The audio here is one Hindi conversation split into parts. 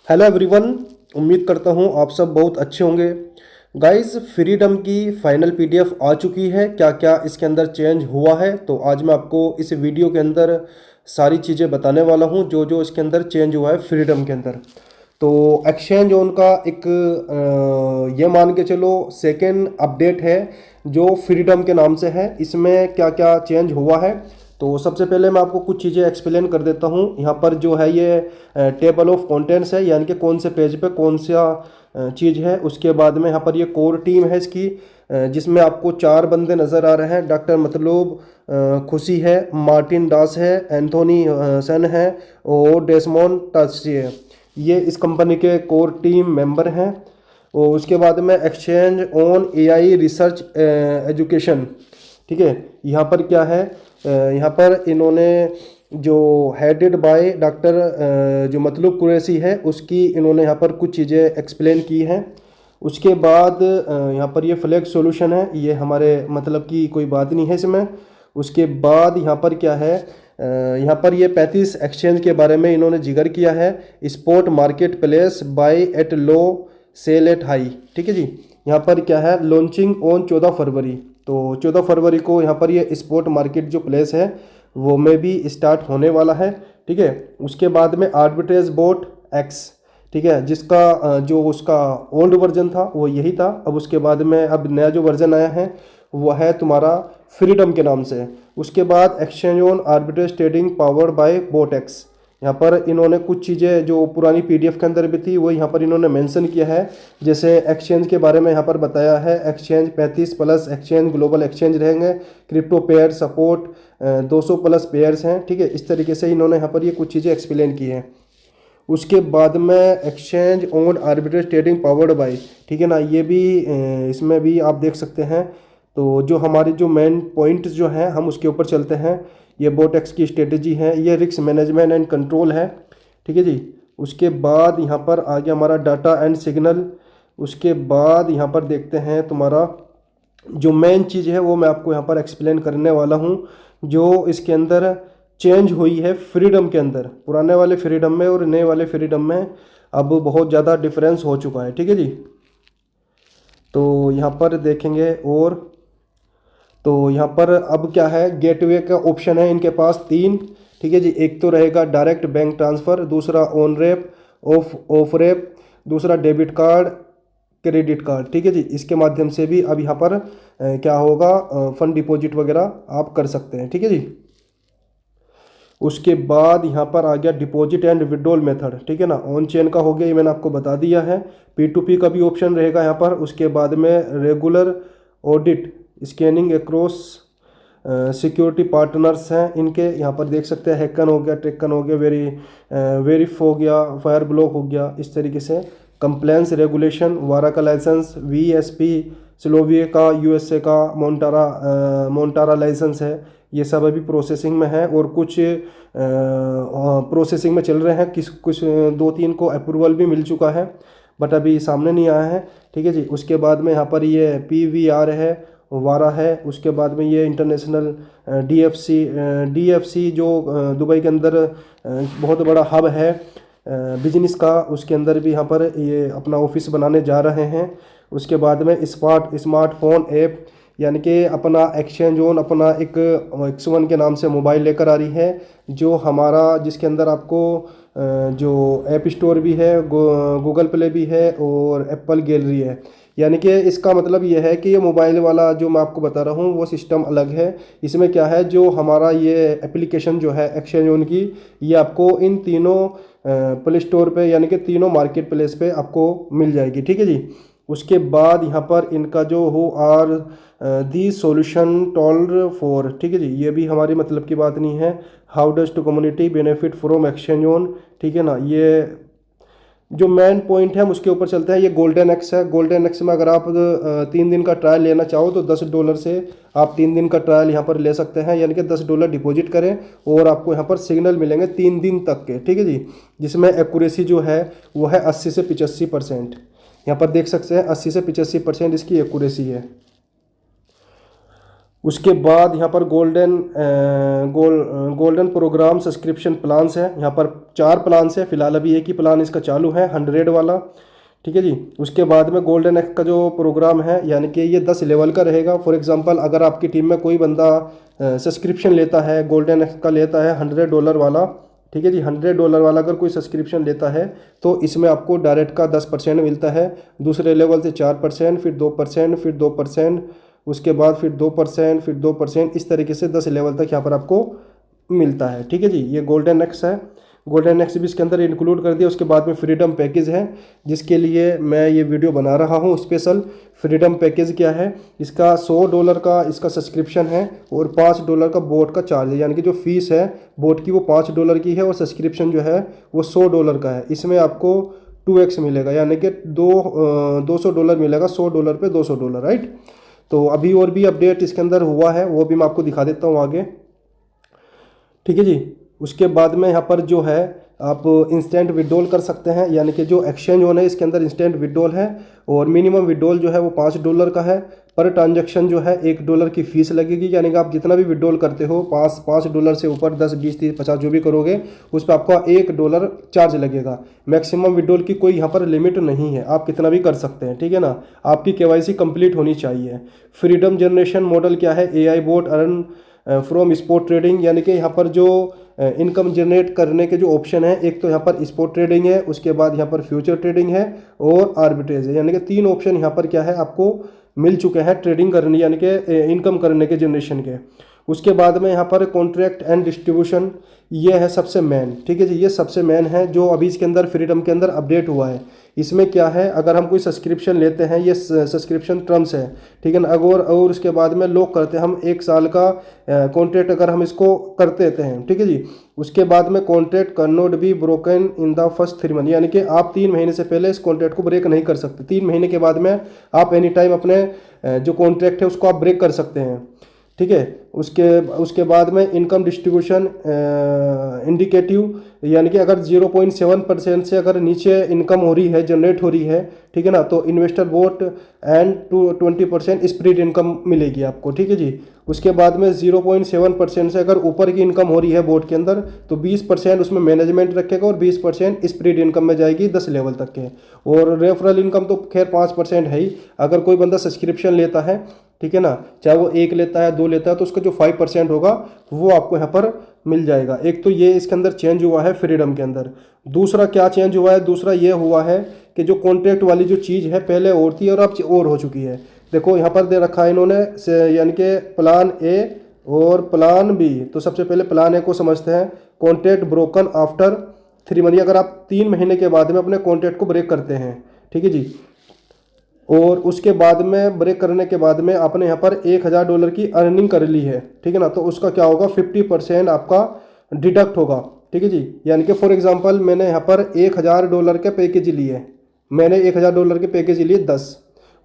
Hello everyone. उम्मीद करता हूँ आप सब बहुत अच्छे होंगे। गाइस, फ्रीडम की फाइनल पीडीएफ आ चुकी है। क्या क्या इसके अंदर चेंज हुआ है, तो आज मैं आपको इस वीडियो के अंदर सारी चीज़ें बताने वाला हूँ जो जो इसके अंदर चेंज हुआ है फ्रीडम के अंदर। तो एक्सचेंज ऑन का एक ये मान के चलो सेकेंड अपडेट है जो फ्रीडम के नाम से है। इसमें क्या क्या चेंज हुआ है, तो सबसे पहले मैं आपको कुछ चीज़ें एक्सप्लेन कर देता हूँ। यहाँ पर जो है ये टेबल ऑफ कंटेंट्स है, यानी कि कौन से पेज पे कौन सा चीज़ है। उसके बाद में यहाँ पर ये कोर टीम है इसकी, जिसमें आपको 4 बंदे नज़र आ रहे हैं। डॉक्टर मतलूब खुशी है, मार्टिन दास है, एंथोनी सन है और डेसमोन टर्सी है। ये इस कंपनी के कोर टीम मेंबर हैं। और उसके बाद में exchange on AI research education, ठीक है। यहाँ पर क्या है, यहाँ पर इन्होंने जो हेडेड बाय डॉक्टर जो मतलूब कुरैशी है उसकी इन्होंने यहाँ पर कुछ चीज़ें एक्सप्लेन की हैं। उसके बाद यहाँ पर ये फ्लैग सॉल्यूशन है, ये हमारे मतलब की कोई बात नहीं है इसमें। उसके बाद यहाँ पर क्या है, यहाँ पर ये 35 एक्सचेंज के बारे में इन्होंने जिक्र किया है। Spot market place buy at low sell at high, ठीक है जी। यहाँ पर क्या है, लॉन्चिंग ऑन 14 फरवरी। तो 14 फरवरी को यहाँ पर ये स्पॉट मार्केट जो प्लेस है वो में भी स्टार्ट होने वाला है, ठीक है। उसके बाद में आर्बिट्रेज बोट एक्स, ठीक है, जिसका जो उसका ओल्ड वर्जन था वो यही था। अब उसके बाद में अब नया जो वर्जन आया है वो है तुम्हारा फ्रीडम के नाम से। उसके बाद exchange on arbitrage trading powered by Botex. यहाँ पर इन्होंने कुछ चीज़ें जो पुरानी पीडीएफ के अंदर भी थी वो यहाँ पर इन्होंने मेंशन किया है। जैसे एक्सचेंज के बारे में यहाँ पर बताया है, exchange 35 plus exchange global exchange रहेंगे। Crypto pair support 200 plus pairs हैं, ठीक है। इस तरीके से इन्होंने यहाँ पर ये कुछ चीज़ें एक्सप्लेन की हैं। उसके बाद में exchange on arbitrage trading powered bye, ठीक है ना, ये भी इसमें भी आप देख सकते हैं। तो जो हमारी जो मेन पॉइंट्स जो हैं हम उसके ऊपर चलते हैं। ये बोटेक्स की स्ट्रेटजी है, ये रिस्क मैनेजमेंट एंड कंट्रोल है, ठीक है जी। उसके बाद यहाँ पर आ गया हमारा डाटा एंड सिग्नल। उसके बाद यहाँ पर देखते हैं तुम्हारा जो मेन चीज़ है वो मैं आपको यहाँ पर एक्सप्लेन करने वाला हूँ जो इसके अंदर चेंज हुई है फ्रीडम के अंदर। पुराने वाले फ्रीडम में और नए वाले फ्रीडम में अब बहुत ज़्यादा डिफरेंस हो चुका है, ठीक है जी। तो यहाँ पर देखेंगे, और तो यहाँ पर अब क्या है, गेटवे का ऑप्शन है इनके पास 3, ठीक है जी। एक तो रहेगा डायरेक्ट बैंक ट्रांसफ़र, दूसरा ऑन रैप, ऑफ रैप, दूसरा डेबिट कार्ड, क्रेडिट कार्ड, ठीक है जी। इसके माध्यम से भी अब यहाँ पर क्या होगा, फंड डिपॉजिट वगैरह आप कर सकते हैं, ठीक है जी। उसके बाद यहाँ पर आ गया डिपॉजिट एंड विड्रॉल मेथड, ठीक है ना। ऑन चेन का हो गया, ये मैंने आपको बता दिया है। P2P का भी ऑप्शन रहेगा यहाँ पर। उसके बाद में regular audit scanning across security partners हैं इनके, यहाँ पर देख सकते हैं। हैकन हो गया, टेकन हो गया, वेरिफ हो गया, फायर ब्लॉक हो गया, इस तरीके से। कंप्लायंस रेगुलेशन, वारा का लाइसेंस, VSP स्लोविया का, USA का मोन्टारा लाइसेंस है। ये सब अभी प्रोसेसिंग में है और कुछ प्रोसेसिंग में चल रहे हैं। कुछ 2-3 को अप्रूवल भी मिल चुका है, बट अभी सामने नहीं आया है, ठीक है जी। उसके बाद में यहाँ पर ये PVR है, वारा है। उसके बाद में ये इंटरनेशनल DFC जो दुबई के अंदर बहुत बड़ा हब है बिजनेस का, उसके अंदर भी यहाँ पर ये अपना ऑफिस बनाने जा रहे हैं। उसके बाद में स्मार्टफोन ऐप, यानी कि अपना एक्सचेंज ऑन अपना एक X1 के नाम से मोबाइल लेकर आ रही है, जो हमारा जिसके अंदर आपको जो ऐप स्टोर भी है, गूगल प्ले भी है और एप्पल गैलरी है। यानी कि इसका मतलब ये है कि ये मोबाइल वाला जो मैं आपको बता रहा हूँ वो सिस्टम अलग है। इसमें क्या है, जो हमारा ये एप्लीकेशन जो है एक्सचेंज ऑन की, ये आपको इन तीनों प्ले स्टोर पे यानी कि तीनों मार्केट प्लेस पे आपको मिल जाएगी, ठीक है जी। उसके बाद यहाँ पर इनका जो हो are the solution tall for, ठीक है जी। ये भी हमारी मतलब की बात नहीं है। How does to community benefit from exchange on, ठीक है ना। ये जो मेन पॉइंट है हम उसके ऊपर चलते हैं। ये गोल्डन एक्स है। गोल्डन एक्स में अगर आप 3 दिन का ट्रायल लेना चाहो तो $10 से आप 3 दिन का ट्रायल यहाँ पर ले सकते हैं, यानी कि $10 डिपॉजिट करें और आपको यहाँ पर सिग्नल मिलेंगे 3 दिन तक के, ठीक है जी। जिसमें एक्यूरेसी जो है वो है 80 से 85%। यहाँ पर देख सकते हैं 80 से 85% इसकी एक्यूरेसी है। उसके बाद यहाँ पर गोल्डन प्रोग्राम सब्सक्रिप्शन प्लान्स है। यहाँ पर 4 प्लान्स है, फिलहाल अभी एक ही प्लान इसका चालू है 100 वाला, ठीक है जी। उसके बाद में गोल्डन एक्स का जो प्रोग्राम है यानी कि ये 10 लेवल का रहेगा। फॉर एग्जांपल अगर आपकी टीम में कोई बंदा सब्सक्रिप्शन लेता है, गोल्डन एक्स का लेता है $100 वाला, ठीक है जी, $100 वाला अगर कोई सब्सक्रिप्शन लेता है तो इसमें आपको डायरेक्ट का 10% मिलता है। दूसरे लेवल से 4%, फिर 2%, फिर 2%, उसके बाद फिर 2%, फिर 2%, इस तरीके से 10 लेवल तक यहाँ पर आपको मिलता है, ठीक है जी। ये गोल्डन एक्स है, गोल्डन एक्स भी इसके अंदर इंक्लूड कर दिया। उसके बाद में फ्रीडम पैकेज है, जिसके लिए मैं ये वीडियो बना रहा हूँ स्पेशल। फ्रीडम पैकेज क्या है, इसका $100 का इसका सब्सक्रिप्शन है और $5 का बोट का चार्ज है, यानी कि जो फीस है बोट की वो $5 की है और सब्सक्रिप्शन जो है वो $100 का है। इसमें आपको 2x मिलेगा, यानी कि $200 मिलेगा, $100 पे $200, राइट। तो अभी और भी अपडेट इसके अंदर हुआ है, वो भी मैं आपको दिखा देता हूँ आगे, ठीक है जी। उसके बाद में यहाँ पर जो है आप इंस्टेंट विड्रॉल कर सकते हैं, यानी कि जो एक्सचेंज होना है इसके अंदर इंस्टेंट विड्रॉल है और मिनिमम विड्रॉल जो है वो $5 का है। पर ट्रांजैक्शन जो है $1 की फ़ीस लगेगी, यानी कि आप जितना भी विड्रॉल करते हो $5 से ऊपर 10, 20, 30, 50 जो भी करोगे उस पर आपका $1 चार्ज लगेगा। मैक्सिमम विड्रॉल की कोई यहाँ पर लिमिट नहीं है, आप कितना भी कर सकते हैं, ठीक है ना। आपकी KYC कंप्लीट होनी चाहिए। फ्रीडम जनरेशन मॉडल क्या है, AI boat earn from spot trading, यानी कि यहाँ पर जो इनकम जनरेट करने के जो ऑप्शन है, एक तो यहाँ पर स्पॉट ट्रेडिंग है, उसके बाद यहाँ पर फ्यूचर ट्रेडिंग है और आर्बिट्रेज है, यानी कि 3 ऑप्शन यहाँ पर क्या है आपको मिल चुके हैं ट्रेडिंग करने यानी कि इनकम करने के जनरेशन के। उसके बाद में यहाँ पर कॉन्ट्रैक्ट एंड डिस्ट्रीब्यूशन, ये है सबसे मेन, ठीक है जी। ये सबसे मेन है जो अभी इसके अंदर फ्रीडम के अंदर अपडेट हुआ है। इसमें क्या है, अगर हम कोई सब्सक्रिप्शन लेते हैं, ये सब्सक्रिप्शन टर्म्स है, ठीक है ना। अगर और उसके बाद में लॉक करते हैं हम 1 साल का कॉन्ट्रैक्ट अगर हम इसको करते रहते हैं, ठीक है जी। उसके बाद में contract can not be broken in the first 3 month, यानी कि आप 3 महीने से पहले इस कॉन्ट्रैक्ट को ब्रेक नहीं कर सकते। 3 महीने के बाद में आप एनी टाइम अपने जो कॉन्ट्रैक्ट है उसको आप ब्रेक कर सकते हैं, ठीक है। उसके बाद में इनकम डिस्ट्रीब्यूशन इंडिकेटिव, यानी कि अगर 0.7% से अगर नीचे इनकम हो रही है, जनरेट हो रही है, ठीक है ना, तो investor boat and 20% spread income मिलेगी आपको, ठीक है जी। उसके बाद में 0.7% से अगर ऊपर की इनकम हो रही है बोट के अंदर तो 20% उसमें मैनेजमेंट रखेगा और 20% स्प्रेड इनकम में जाएगी 10 लेवल तक के। और रेफरल इनकम तो खैर 5% है ही। अगर कोई बंदा सब्सक्रिप्शन लेता है, ठीक है ना, चाहे वो 1 लेता है 2 लेता है, तो उसका जो 5% होगा वो आपको यहाँ पर मिल जाएगा। एक तो ये इसके अंदर चेंज हुआ है फ्रीडम के अंदर। दूसरा क्या चेंज हुआ है, दूसरा ये हुआ है कि जो कॉन्ट्रैक्ट वाली जो चीज़ है पहले और थी और अब और हो चुकी है। देखो यहाँ पर दे रखा है इन्होंने, यानी कि प्लान ए और प्लान बी। तो सबसे पहले प्लान ए को समझते हैं, कॉन्ट्रैक्ट ब्रोकन आफ्टर 3 मंथ, अगर आप 3 महीने के बाद में अपने कॉन्ट्रैक्ट को ब्रेक करते हैं, ठीक है जी। और उसके बाद में ब्रेक करने के बाद में आपने यहाँ पर $1000 की अर्निंग कर ली है, ठीक है ना, तो उसका क्या होगा 50% आपका डिडक्ट होगा, ठीक है जी। यानी कि फॉर एग्जांपल मैंने यहाँ पर $1000 के पैकेज लिए, मैंने $1000 के पैकेज लिए 10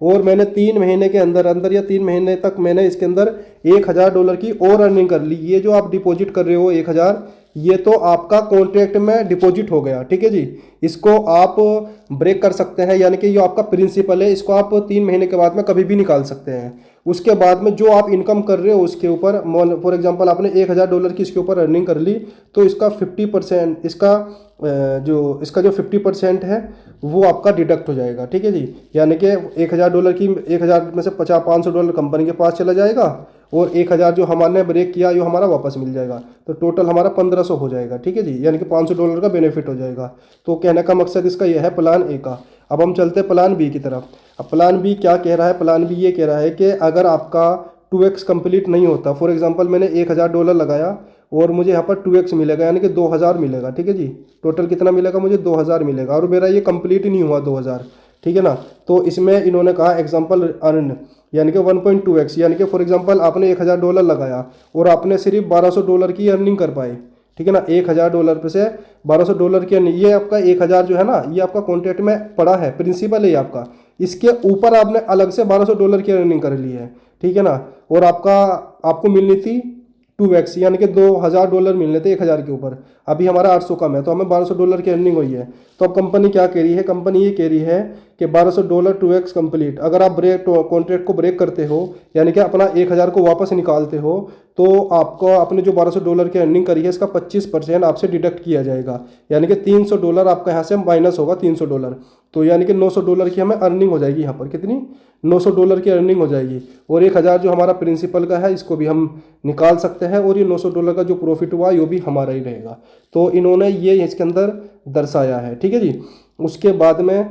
और मैंने 3 महीने के अंदर अंदर या 3 महीने तक मैंने इसके अंदर $1000 की और अर्निंग कर ली। ये जो आप डिपॉजिट कर रहे हो 1000, ये तो आपका कॉन्ट्रैक्ट में डिपॉजिट हो गया, ठीक है जी। इसको आप ब्रेक कर सकते हैं, यानी कि ये आपका प्रिंसिपल है, इसको आप 3 महीने के बाद में कभी भी निकाल सकते हैं। उसके बाद में जो आप इनकम कर रहे हो उसके ऊपर, फॉर एग्जांपल आपने $1000 की इसके ऊपर अर्निंग कर ली, तो इसका 50% इसका जो 50% है वो आपका डिडक्ट हो जाएगा, ठीक है जी। यानी कि $1000 की 1000 में से $500 कंपनी के पास चला जाएगा और 1000 जो हमारे ब्रेक किया ये हमारा वापस मिल जाएगा, तो टोटल हमारा 1500 हो जाएगा, ठीक है जी। यानी कि $500 का बेनिफिट हो जाएगा। तो कहने का मकसद इसका यह है प्लान ए का। अब हम चलते हैं प्लान बी की तरफ। अब प्लान बी क्या कह रहा है, प्लान बी ये कह रहा है कि अगर आपका 2x कंप्लीट नहीं होता, फॉर एग्जांपल मैंने $1000 लगाया और मुझे यहाँ पर 2x मिलेगा, यानी कि 2000 मिलेगा, ठीक है जी। टोटल कितना मिलेगा मुझे 2000 मिलेगा और मेरा ये कंप्लीट ही नहीं हुआ 2000, ठीक है ना। तो इसमें इन्होंने कहा एग्जांपल अर्न, यानी कि 1.2x, यानी कि फॉर एग्जांपल आपने $1000 लगाया और आपने सिर्फ $1200 की अर्निंग कर पाए, ठीक है ना। $1000 पे से $1200 की अर्निंग, ये आपका 1000 जो है ना ये आपका कॉन्ट्रैक्ट में पड़ा है, प्रिंसिपल है आपका, इसके ऊपर आपने अलग से $1200 की अर्निंग कर ली है, ठीक है ना। और आपको मिलनी थी 2x, यानी कि $2000 मिलने थे 1000 के ऊपर। अभी हमारा 800 कम है तो हमें $1200 की अर्निंग हुई है। तो अब कंपनी क्या कह रही है, कंपनी ये कह रही है कि $1200 2x कंप्लीट। अगर आप कॉन्ट्रैक्ट को ब्रेक करते हो, यानी कि अपना 1000 को वापस निकालते हो, तो आपको आपने जो $1200 की अर्निंग करी है इसका 25% आपसे डिडक्ट किया जाएगा, यानी कि $300 आपका यहाँ से माइनस होगा, $300। तो यानी कि $900 की हमें अर्निंग हो जाएगी यहाँ पर। कितनी? $900 की अर्निंग हो जाएगी। और 1000 जो हमारा प्रिंसिपल का है इसको भी हम निकाल सकते हैं, और ये $900 का जो प्रॉफिट हुआ ये भी हमारा ही रहेगा। तो इन्होंने ये इसके अंदर दर्शाया है, ठीक है जी। उसके बाद में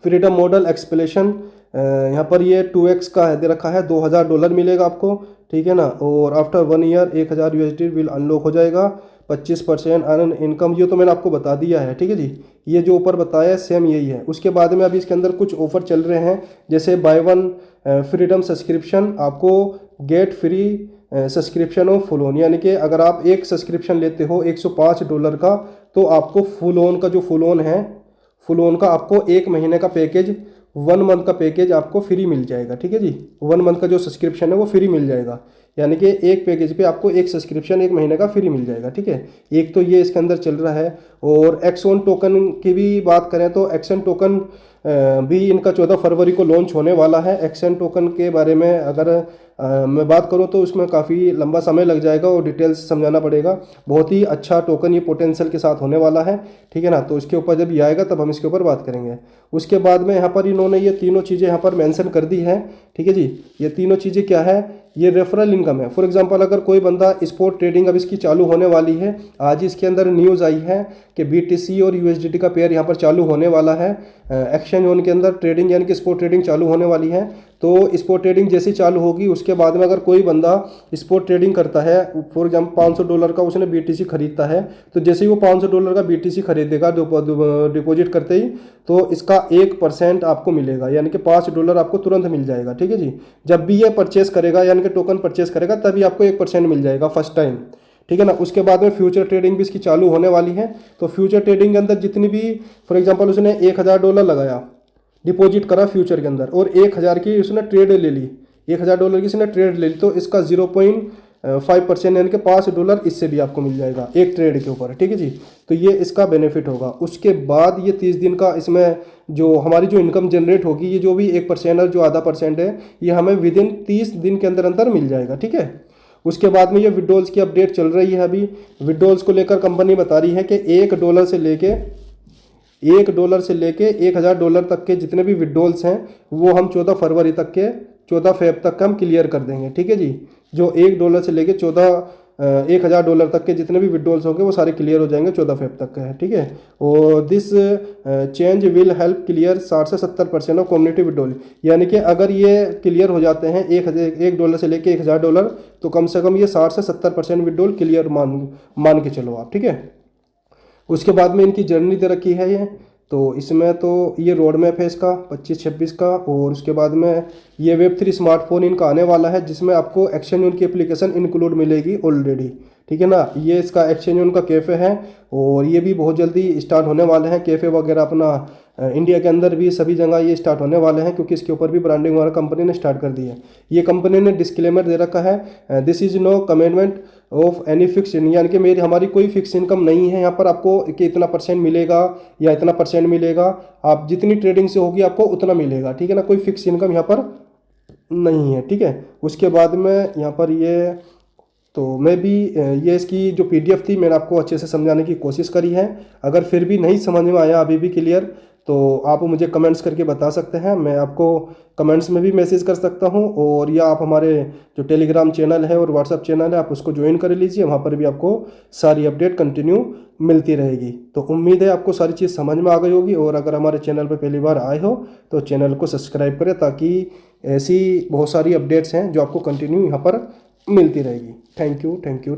फ्रीडम मॉडल एक्सप्लेशन, यहाँ पर ये 2x का है दे रखा है, $2000 मिलेगा आपको, ठीक है ना। और आफ्टर 1 ईयर $1000 विल अनलॉक हो जाएगा, 25% अर्न इनकम, ये तो मैंने आपको बता दिया है, ठीक है जी। ये जो ऊपर बताया है सेम यही है। उसके बाद में अभी इसके अंदर कुछ ऑफर चल रहे हैं, जैसे बाय वन फ्रीडम सब्सक्रिप्शन, आपको get free subscription of full on, यानी कि अगर आप एक सब्सक्रिप्शन लेते हो $105 का, तो आपको फुल ऑन का जो फुल ऑन है, फुल ऑन का आपको 1 महीने का पैकेज, 1 मंथ का पैकेज आपको फ्री मिल जाएगा, ठीक है जी। 1 मंथ का जो सब्सक्रिप्शन है वो फ्री मिल जाएगा, यानी कि एक पैकेज पे आपको एक सब्सक्रिप्शन 1 महीने का फ्री मिल जाएगा, ठीक है। एक तो ये इसके अंदर चल रहा है। और एक्सॉन टोकन की भी बात करें तो एक्शन टोकन भी इनका 14 फरवरी को लॉन्च होने वाला है। एक्शन टोकन के बारे में अगर मैं बात करूं तो उसमें काफ़ी लंबा समय लग जाएगा और डिटेल्स समझाना पड़ेगा। बहुत ही अच्छा टोकन ये पोटेंशियल के साथ होने वाला है, ठीक है ना। तो इसके ऊपर जब ये आएगा तब हम इसके ऊपर बात करेंगे। उसके बाद में यहाँ पर इन्होंने ये तीनों चीज़ें यहाँ पर मेंशन कर दी है, ठीक है जी। ये तीनों चीज़ें क्या है, ये रेफरल इनकम है। फॉर एग्जांपल अगर कोई बंदा स्पॉट ट्रेडिंग अब इसकी चालू होने वाली है, आज इसके अंदर न्यूज़ आई है कि BTC और USDT का पेयर यहाँ पर चालू होने वाला है। एक्सचेंज ऑन के अंदर ट्रेडिंग यानी कि स्पॉट ट्रेडिंग चालू होने वाली है। तो स्पॉट ट्रेडिंग जैसे चालू होगी उसके बाद में अगर कोई बंदा स्पॉट ट्रेडिंग करता है, फॉर एग्जाम्पल $500 का उसने BTC खरीदता है, तो जैसे ही वो $500 का BTC खरीदेगा डिपॉजिट करते ही, तो इसका 1% आपको मिलेगा, यानी कि $5 आपको तुरंत मिल जाएगा, ठीक है जी। जब भी ये परचेस करेगा यानी कि टोकन परचेस करेगा तभी आपको 1% मिल जाएगा फर्स्ट टाइम, ठीक है ना। उसके बाद में फ्यूचर ट्रेडिंग भी इसकी चालू होने वाली है। तो फ्यूचर ट्रेडिंग के अंदर जितनी भी, फॉर एग्जांपल उसने $1000 लगाया, डिपॉजिट करा फ्यूचर के अंदर, और 1000 की उसने ट्रेड ले ली, $1000 की उसने ट्रेड ले ली, तो इसका 0.5% यानी कि $5 इससे भी आपको मिल जाएगा एक ट्रेड के ऊपर, ठीक है जी। तो ये इसका बेनिफिट होगा। उसके बाद ये 30 दिन का इसमें जो हमारी जो इनकम जनरेट होगी, ये जो भी 1% और जो आधा % है, ये हमें विदिन 30 दिन के अंदर अंदर मिल जाएगा, ठीक है। उसके बाद में ये विड्रॉल्स की अपडेट चल रही है। अभी विड्रॉल्स को लेकर कंपनी बता रही है कि $1 से लेके $1000 तक के जितने भी विड्रॉल्स हैं वो हम 14 फरवरी तक के 14 फेब तक हम क्लियर कर देंगे, ठीक है जी। जो $1 से लेके 1000 तक के जितने भी विड्रॉल्स होंगे वो सारे क्लियर हो जाएंगे 14 फेब तक का है, ठीक है। और this change will help clear 60 से 70% ऑफ कम्युनिटी विड्रॉल, यानी कि अगर ये क्लियर हो जाते हैं $1 से लेके $1000, तो कम से कम ये 60 से 70% विड्रॉल क्लियर मान के चलो आप, ठीक है। उसके बाद में इनकी जर्नी दे रखी है ये, तो इसमें तो ये रोड मैप है इसका 25-26 का। और उसके बाद में ये Web3 स्मार्टफोन इनका आने वाला है, जिसमें आपको एक्सचेंज उनकी एप्लीकेशन इंक्लूड मिलेगी ऑलरेडी, ठीक है ना। ये इसका एक्सचेंज उनका कैफ़े है और ये भी बहुत जल्दी स्टार्ट होने वाले हैं। कैफ़े वगैरह अपना इंडिया के अंदर भी सभी जगह ये स्टार्ट होने वाले हैं, क्योंकि इसके ऊपर भी ब्रांडिंग वगैरह कंपनी ने स्टार्ट कर दी है। ये कंपनी ने डिस्क्लेमर दे रखा है, this is no commitment of any fix, यानी कि हमारी कोई फिक्स इनकम नहीं है यहाँ पर आपको कि इतना % मिलेगा या इतना % मिलेगा। आप जितनी ट्रेडिंग से होगी आपको उतना मिलेगा, ठीक है ना। कोई फिक्स इनकम यहाँ पर नहीं है, ठीक है। उसके बाद में यहाँ पर ये, तो मैं भी ये इसकी जो PDF थी मैंने आपको अच्छे से समझाने की कोशिश करी है। अगर फिर भी नहीं समझ में आया अभी भी क्लियर, तो आप मुझे कमेंट्स करके बता सकते हैं। मैं आपको कमेंट्स में भी मैसेज कर सकता हूं, और या आप हमारे जो टेलीग्राम चैनल है और व्हाट्सअप चैनल है आप उसको ज्वाइन कर लीजिए, वहां पर भी आपको सारी अपडेट कंटिन्यू मिलती रहेगी। तो उम्मीद है आपको सारी चीज़ समझ में आ गई होगी। और अगर हमारे चैनल पर पहली बार आए हो तो चैनल को सब्सक्राइब करें, ताकि ऐसी बहुत सारी अपडेट्स हैं जो आपको कंटिन्यू यहाँ पर मिलती रहेगी। Thank you.